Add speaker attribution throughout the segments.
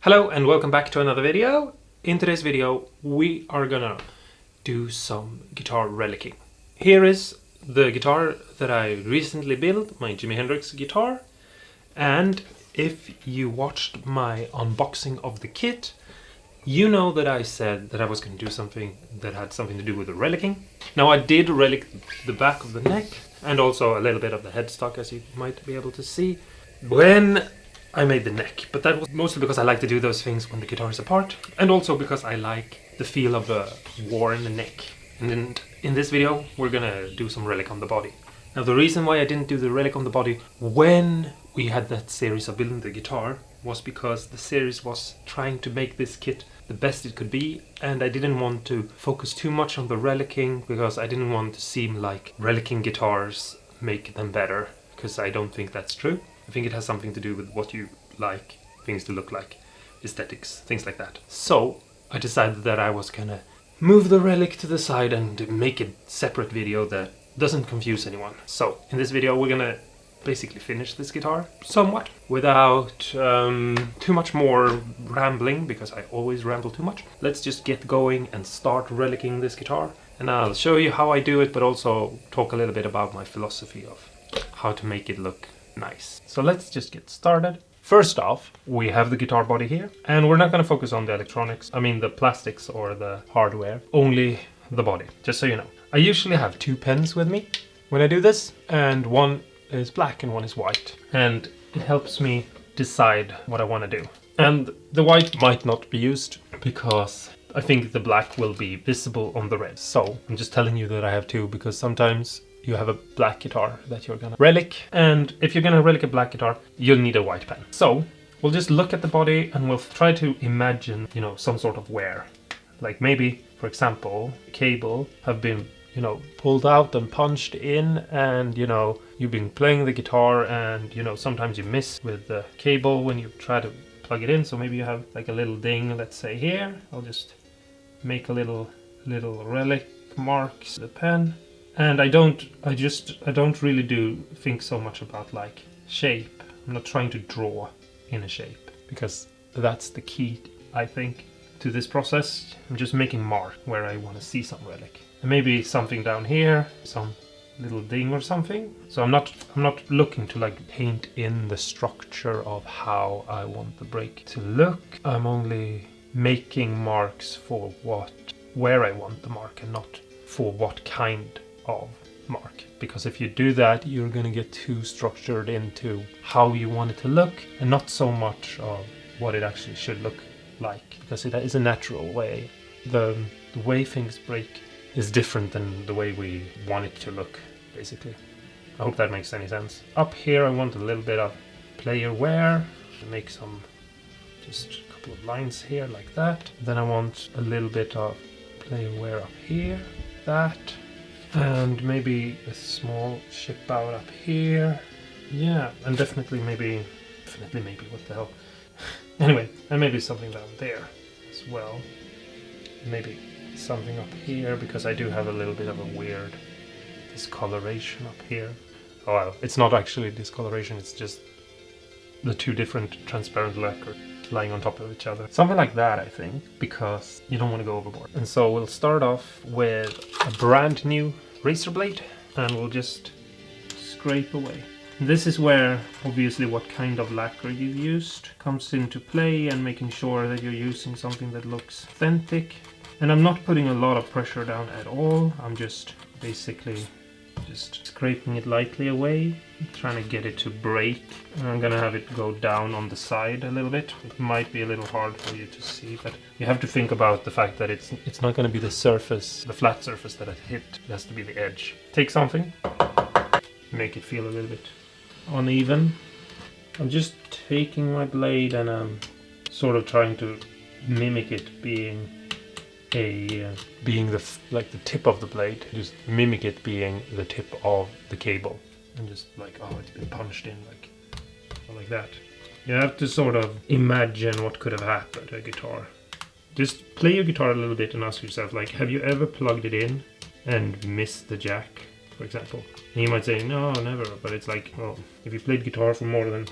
Speaker 1: Hello and welcome back to another video. In today's video we are gonna do some guitar relicing. Here is the guitar that I recently built, my Jimi Hendrix guitar, and if you watched my unboxing of the kit, you know that I said that I was going to do something that had something to do with the relicing. Now I did relic the back of the neck and also a little bit of the headstock, as you might be able to see, when I made the neck, but that was mostly because I like to do those things when the guitar is apart, and also because I like the feel of a worn neck. And in this video we're gonna do some relic on the body. Now the reason why I didn't do the relic on the body when we had that series of building the guitar was because the series was trying to make this kit the best it could be, and I didn't want to focus too much on the relicing because I didn't want to seem like relicing guitars make them better, because I don't think that's true. I think it has something to do with what you like things to look like, aesthetics, things like that. So I decided that I was gonna move the relic to the side and make a separate video that doesn't confuse anyone. So in this video we're gonna basically finish this guitar somewhat without too much more rambling, because I always ramble too much. Let's just get going and start relicing this guitar, and I'll show you how I do it, but also talk a little bit about my philosophy of how to make it look nice. So let's just get started. First off, we have the guitar body here, and we're not going to focus on the electronics, the plastics or the hardware, only the body, just so you know. I usually have two pens with me when I do this, and one is black and one is white, and it helps me decide what I want to do. And the white might not be used because I think the black will be visible on the red. So I'm just telling you that I have two, because sometimes you have a black guitar that you're gonna relic, and if you're gonna relic a black guitar, you'll need a white pen. So we'll just look at the body and we'll try to imagine, some sort of wear. Like maybe, for example, the cable have been, pulled out and punched in, and, you've been playing the guitar and, sometimes you miss with the cable when you try to plug it in. So maybe you have like a little ding, let's say here. I'll just make a little relic marks the pen. And I don't really think so much about like shape. I'm not trying to draw in a shape, because that's the key, I think, to this process. I'm just making mark where I want to see some relic. And maybe something down here, some little ding or something. So I'm not looking to like paint in the structure of how I want the break to look. I'm only making marks for where I want the mark, and not for what kind of mark. Because if you do that, you're gonna get too structured into how you want it to look, and not so much of what it actually should look like, because it is a natural way. The way things break is different than the way we want it to look, basically. I hope that makes any sense. Up here I want a little bit of player wear, make some, just a couple of lines here like that. Then I want a little bit of player wear up here, that. And maybe a small chip out up here. Yeah, and definitely maybe, what the hell. Anyway, and maybe something down there as well. Maybe something up here, because I do have a little bit of a weird discoloration up here. Oh well, it's not actually discoloration, it's just the two different transparent lacquer lying on top of each other. Something like that, I think, because you don't want to go overboard. And so we'll start off with a brand new razor blade, and we'll just scrape away. This is where obviously what kind of lacquer you've used comes into play, and making sure that you're using something that looks authentic. And I'm not putting a lot of pressure down at all. I'm just basically just scraping it lightly away, trying to get it to break. And I'm gonna have it go down on the side a little bit. It might be a little hard for you to see, but you have to think about the fact that it's not gonna be the surface, the flat surface that it hit. It has to be the edge. Take something, make it feel a little bit uneven. I'm just taking my blade and I'm sort of trying to mimic it being the tip of the blade, just mimic it being the tip of the cable, and just like, oh, it's been punched in like that. You have to sort of imagine what could have happened to a guitar. Just play your guitar a little bit and ask yourself, like, have you ever plugged it in and missed the jack, for example? And you might say, no, never, but it's like, well, if you played guitar for more than,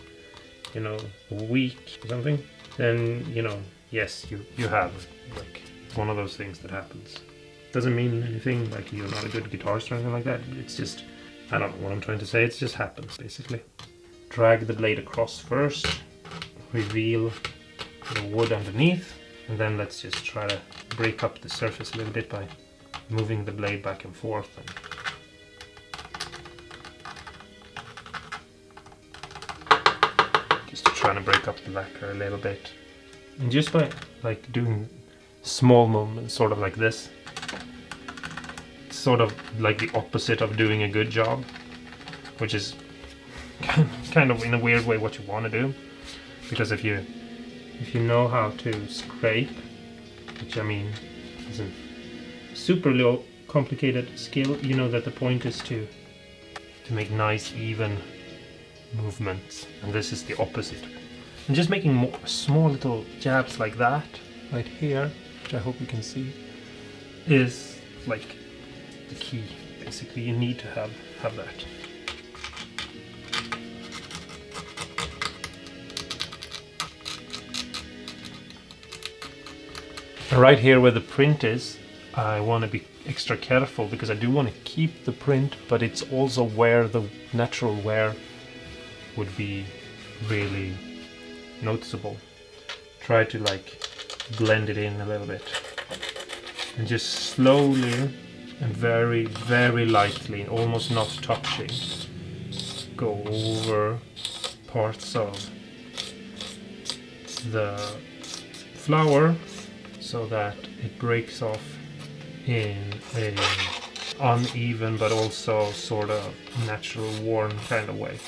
Speaker 1: a week or something, then, you know, yes, you have like one of those things that happens. Doesn't mean anything, like you're not a good guitarist or anything like that. It's just, I don't know what I'm trying to say, it just happens basically. Drag the blade across first, reveal the wood underneath, and then let's just try to break up the surface a little bit by moving the blade back and forth. Just trying to break up the lacquer a little bit. And just by like doing small movements, sort of like this, it's sort of like the opposite of doing a good job, which is kind of in a weird way what you want to do. Because if you know how to scrape, which I mean isn't super low complicated skill, you know that the point is to make nice even movements, and this is the opposite. And just making more small little jabs like that right here, which I hope you can see, is like the key. Basically, you need to have that. Right here where the print is, I want to be extra careful because I do want to keep the print, but it's also where the natural wear would be really noticeable. Try to like blend it in a little bit and just slowly and very, very lightly, almost not touching, go over parts of the flower so that it breaks off in a uneven but also sort of natural worn kind of way.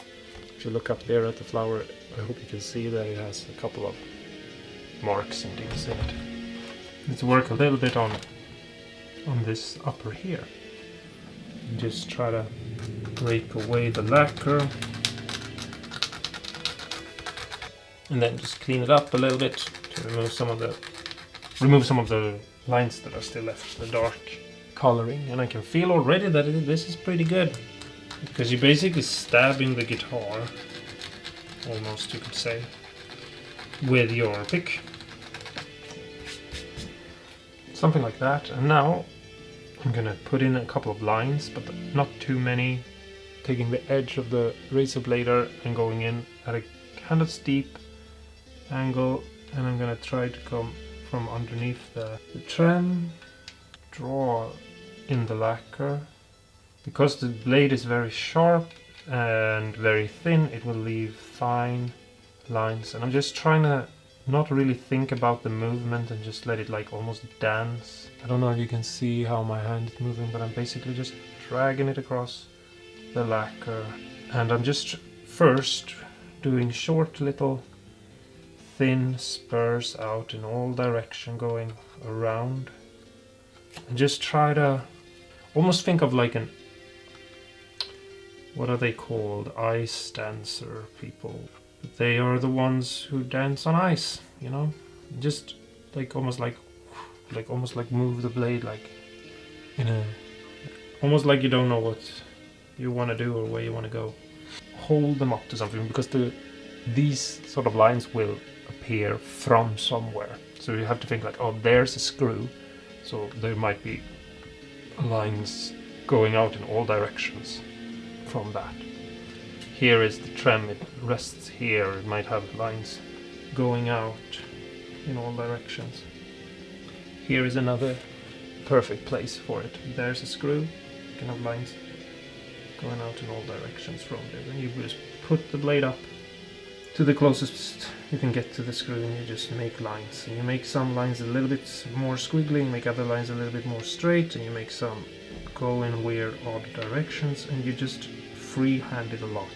Speaker 1: If you look up there at the flower, I hope you can see that it has a couple of marks and things in it. Let's work a little bit on this upper here. And just try to break away the lacquer. And then just clean it up a little bit to remove some of the lines that are still left, the dark coloring. And I can feel already that this is pretty good, because you're basically stabbing the guitar, almost you could say, with your pick. Something like that. And now I'm gonna put in a couple of lines, but not too many, taking the edge of the razor blader and going in at a kind of steep angle, and I'm gonna try to come from underneath the trem, draw in the lacquer. Because the blade is very sharp and very thin, it will leave fine lines, and I'm just trying to not really think about the movement and just let it like almost dance. I don't know if you can see how my hand is moving, but I'm basically just dragging it across the lacquer, and I'm just first doing short little thin spurs out in all direction, going around, and just try to almost think of like an, what are they called, ice dancer people. They are the ones who dance on ice, you know, just like almost like move the blade like in a, almost like you don't know what you want to do or where you want to go. Hold them up to something, because these sort of lines will appear from somewhere. So you have to think like, oh, there's a screw, so there might be lines going out in all directions from that. Here is the trem, it rests here, it might have lines going out in all directions. Here is another perfect place for it. There's a screw, you can have lines going out in all directions from there. Then you just put the blade up to the closest you can get to the screw, and you just make lines. And you make some lines a little bit more squiggly, you make other lines a little bit more straight, and you make some go in weird odd directions, and you just freehand it a lot.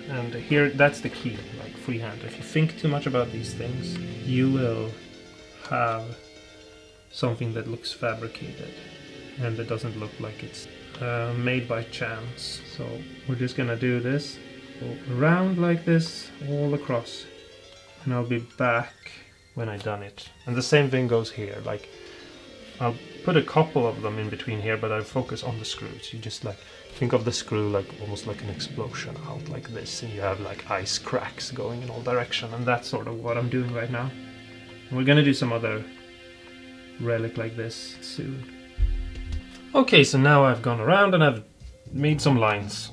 Speaker 1: And here, that's the key, like freehand. If you think too much about these things, you will have something that looks fabricated and that doesn't look like it's made by chance. So we're just gonna do this, go around like this, all across, and I'll be back when I've done it. And the same thing goes here, like I'll put a couple of them in between here, but I focus on the screws. You just like think of the screw like almost like an explosion out like this, and you have like ice cracks going in all direction, and that's sort of what I'm doing right now. We're gonna do some other relic like this soon. Okay, so now I've gone around and I've made some lines.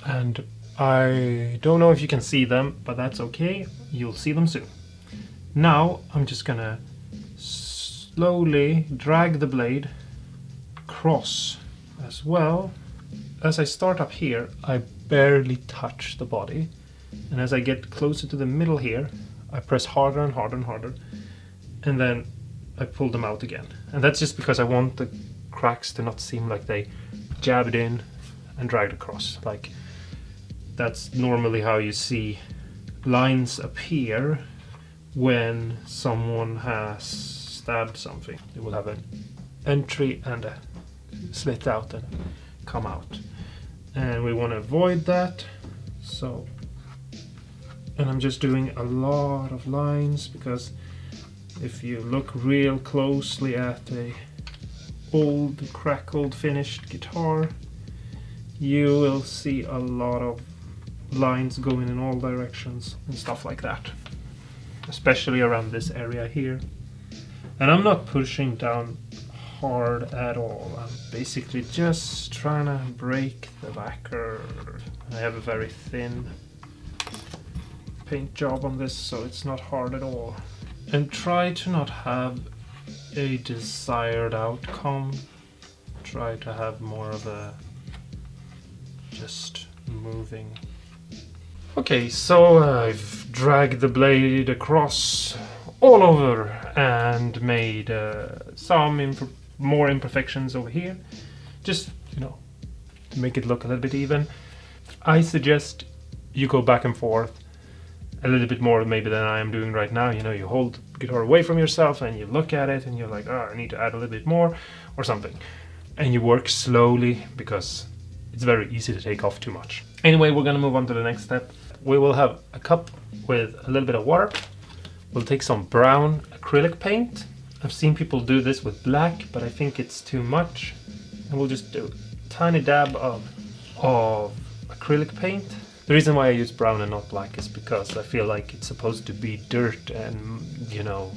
Speaker 1: And I don't know if you can see them, but that's okay. You'll see them soon. Now I'm just gonna slowly drag the blade across as well. As I start up here, I barely touch the body. And as I get closer to the middle here, I press harder and harder and harder. And then I pull them out again. And that's just because I want the cracks to not seem like they jabbed in and dragged across. Like, that's normally how you see lines appear when someone has stabbed something. They will have an entry and a slit out and come out. And we want to avoid that. So, and I'm just doing a lot of lines because if you look real closely at a old, crackled, finished guitar, you will see a lot of lines going in all directions and stuff like that, especially around this area here. And I'm not pushing down hard at all. I'm basically just trying to break the lacquer. I have a very thin paint job on this, so it's not hard at all. And try to not have a desired outcome. Try to have more of a just moving. Okay, so I've dragged the blade across all over and made some more imperfections over here, just, you know, to make it look a little bit even. I suggest you go back and forth a little bit more maybe than I am doing right now. You know, you hold the guitar away from yourself and you look at it and you're like, oh, I need to add a little bit more or something. And you work slowly because it's very easy to take off too much. Anyway, we're gonna move on to the next step. We will have a cup with a little bit of water. We'll take some brown acrylic paint. I've seen people do this with black, but I think it's too much. And we'll just do a tiny dab of acrylic paint. The reason why I use brown and not black is because I feel like it's supposed to be dirt and, you know,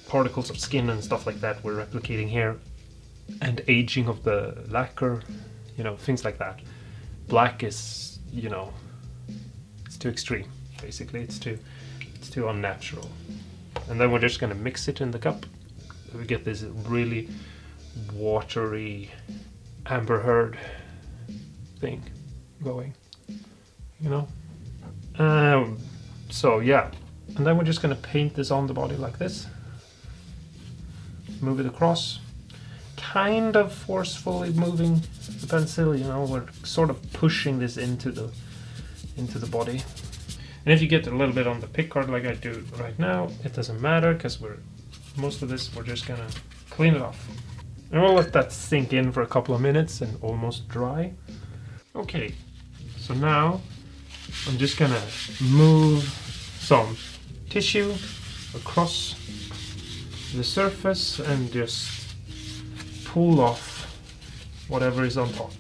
Speaker 1: particles of skin and stuff like that we're replicating here. And aging of the lacquer, you know, things like that. Black is, you know, it's too extreme, basically. It's too unnatural. And then we're just gonna mix it in the cup. We get this really watery amber heard thing going, you know. So yeah, and then we're just gonna paint this on the body like this. Move it across, kind of forcefully moving the pencil. You know, we're sort of pushing this into the body. And if you get a little bit on the pickguard like I do right now, it doesn't matter because most of this we're just gonna clean it off. And we'll let that sink in for a couple of minutes and almost dry. Okay, so now I'm just gonna move some tissue across the surface and just pull off whatever is on top.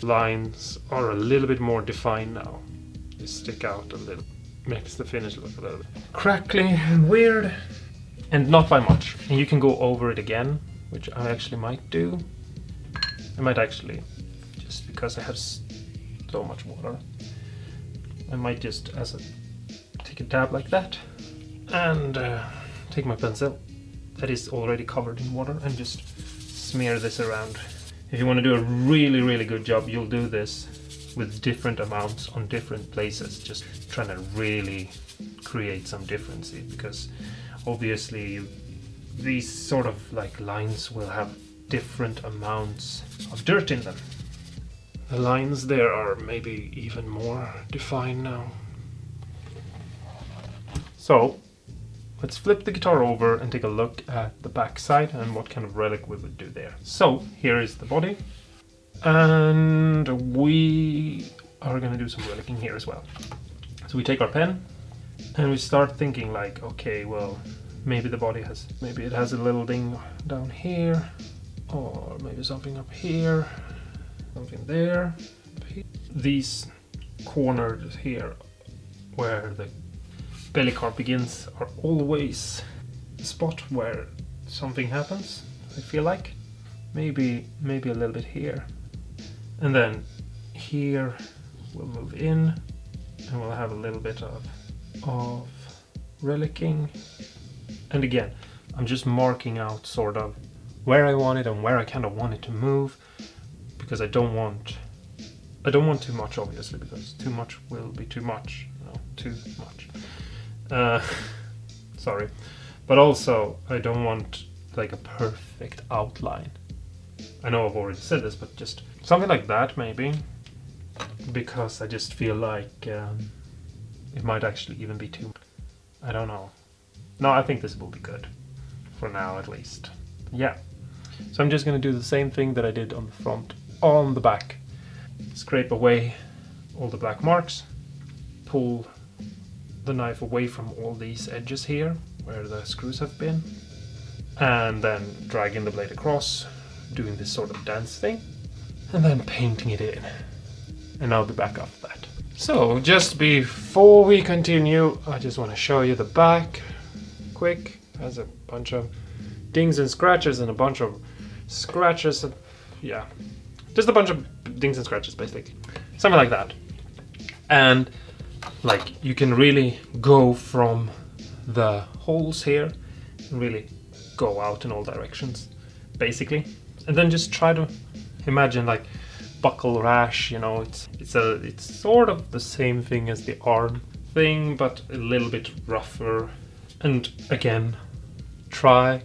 Speaker 1: Lines are a little bit more defined now. They stick out a little. Makes the finish look a little bit crackly and weird, and not by much. And you can go over it again, which I actually might do. I might actually, just because I have so much water, I might just take a dab like that and take my pencil that is already covered in water and just smear this around. If you want to do a really, really good job, you'll do this with different amounts on different places, just trying to really create some difference, because obviously these sort of like lines will have different amounts of dirt in them. The lines there are maybe even more defined now. So let's flip the guitar over and take a look at the back side and what kind of relic we would do there. So here is the body, and we are going to do some relicing here as well. So we take our pen and we start thinking like, okay, well, maybe the body has, maybe it has a little ding down here, or maybe something up here, something there. These corners here where the belly carp begins are always spot where something happens, I feel like. Maybe a little bit here. And then here we'll move in and we'll have a little bit of relicing. And again, I'm just marking out sort of where I want it and where I kind of want it to move, because I don't want too much, obviously, because too much will be too much. Too much. Sorry. But also, I don't want like a perfect outline. I know I've already said this, but just something like that maybe, because I just feel like it might actually even be too... I don't know. No, I think this will be good. For now, at least. Yeah. So I'm just going to do the same thing that I did on the front, on the back. Scrape away all the black marks. Pull the knife away from all these edges here, where the screws have been. And then dragging the blade across, doing this sort of dance thing. And then painting it in. And I'll be back after that. So, just before we continue, I just want to show you the back. Quick. Has a bunch of dings and scratches and a bunch of scratches. Yeah. Just a bunch of dings and scratches, basically. Something like that. And, like, you can really go from the holes here and really go out in all directions, basically. And then just try to imagine, like, buckle rash, you know, it's sort of the same thing as the arm thing, but a little bit rougher. And again, try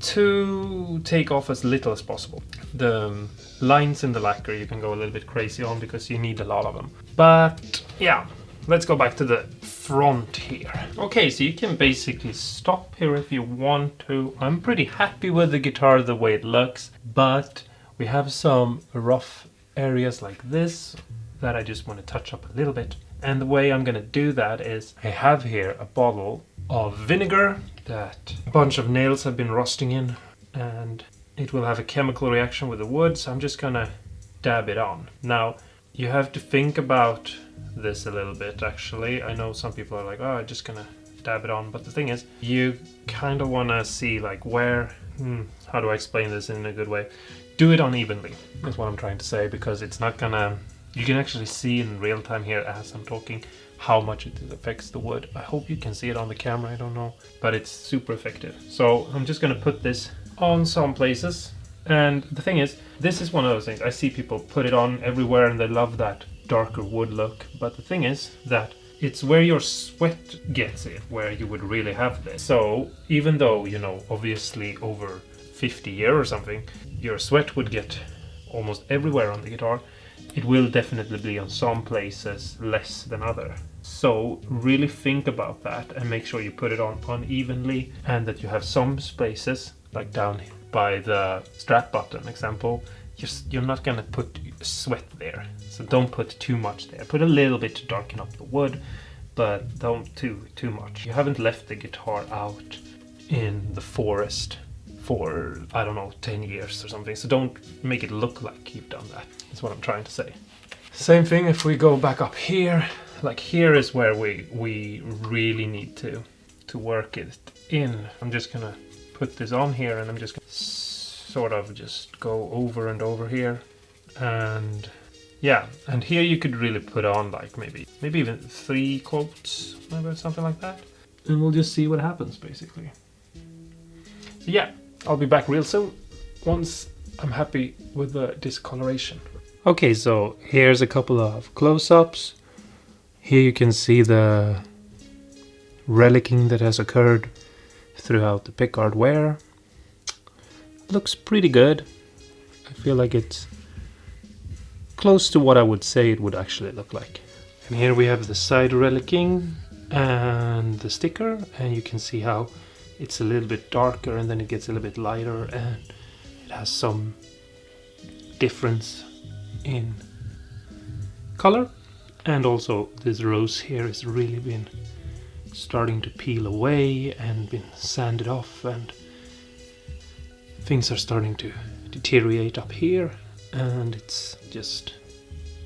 Speaker 1: to take off as little as possible. The lines in the lacquer you can go a little bit crazy on because you need a lot of them. But yeah, let's go back to the front here. Okay, so you can basically stop here if you want to. I'm pretty happy with the guitar the way it looks, but we have some rough areas like this that I just want to touch up a little bit. And the way I'm gonna do that is I have here a bottle of vinegar that a bunch of nails have been rusting in, and it will have a chemical reaction with the wood, so I'm just gonna dab it on. Now, you have to think about this a little bit, actually. I know some people are like, oh, I'm just gonna dab it on, but the thing is, you kind of want to see like where, how do I explain this in a good way? Do it unevenly, is what I'm trying to say, because it's not gonna... You can actually see in real time here as I'm talking how much it affects the wood. I hope you can see it on the camera, I don't know, but it's super effective. So I'm just gonna put this on some places, and the thing is, this is one of those things, I see people put it on everywhere and they love that darker wood look, but the thing is that it's where your sweat gets it, where you would really have this. So even though, you know, obviously over 50 years or something, your sweat would get almost everywhere on the guitar, it will definitely be on some places less than other. So really think about that and make sure you put it on unevenly, and that you have some places, like down by the strap button example, you're not gonna put sweat there. So don't put too much there. Put a little bit to darken up the wood, but don't too much. You haven't left the guitar out in the forest for, I don't know, 10 years or something. So don't make it look like you've done that. That's what I'm trying to say. Same thing if we go back up here. Like here is where we really need to work it in. I'm just gonna put this on here, and I'm just gonna sort of just go over and over here. And yeah, and here you could really put on like maybe even 3 quotes, maybe something like that. And we'll just see what happens, basically. So yeah, I'll be back real soon once I'm happy with the discoloration. Okay, so here's a couple of close-ups. Here you can see the relicing that has occurred throughout the pickguard wear. Looks pretty good. I feel like it's close to what I would say it would actually look like. And here we have the side relicing and the sticker, and you can see how it's a little bit darker and then it gets a little bit lighter, and it has some difference in color. And also this rose here has really been starting to peel away and been sanded off, and things are starting to deteriorate up here, and it's just,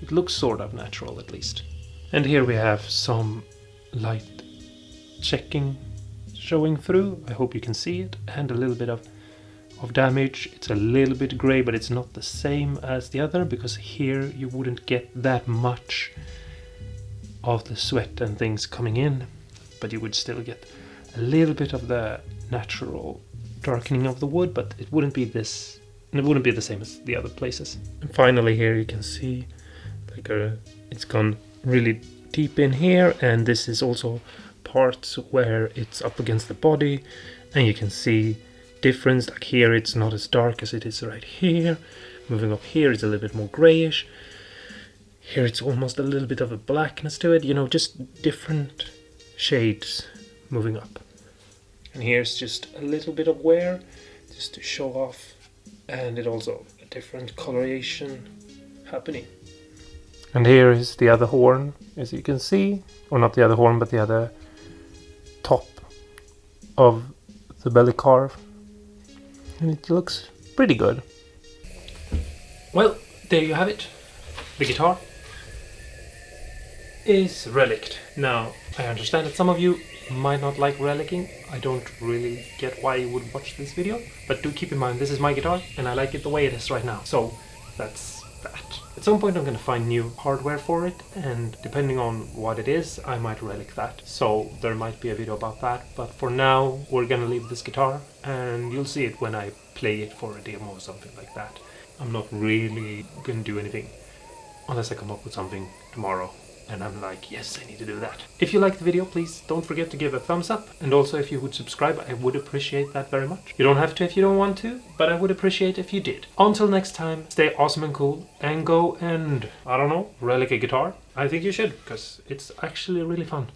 Speaker 1: it looks sort of natural at least. And here we have some light checking showing through. I hope you can see it, and a little bit of damage. It's a little bit grey, but it's not the same as the other, because here you wouldn't get that much of the sweat and things coming in, but you would still get a little bit of the natural darkening of the wood, but it wouldn't be this, and it wouldn't be the same as the other places. And finally here you can see like it's gone really deep in here, and this is also parts where it's up against the body, and you can see difference. Like here it's not as dark as it is right here. Moving up here it's a little bit more grayish. Here it's almost a little bit of a blackness to it, you know, just different shades moving up. And here's just a little bit of wear, just to show off, and it also a different coloration happening. And here is the other horn, as you can see, or not the other horn, but the other top of the belly carve, and it looks pretty good. Well, there you have it. The guitar is reliced. Now, I understand that some of you might not like relicing. I don't really get why you would watch this video, but do keep in mind this is my guitar and I like it the way it is right now. So that's that. At some point I'm going to find new hardware for it, and depending on what it is, I might relic that. So there might be a video about that, but for now we're going to leave this guitar and you'll see it when I play it for a demo or something like that. I'm not really going to do anything unless I come up with something tomorrow and I'm like, yes, I need to do that. If you liked the video, please don't forget to give a thumbs up, and also if you would subscribe, I would appreciate that very much. You don't have to if you don't want to, but I would appreciate if you did. Until next time, stay awesome and cool, and go and, I don't know, relic a guitar. I think you should, because it's actually really fun.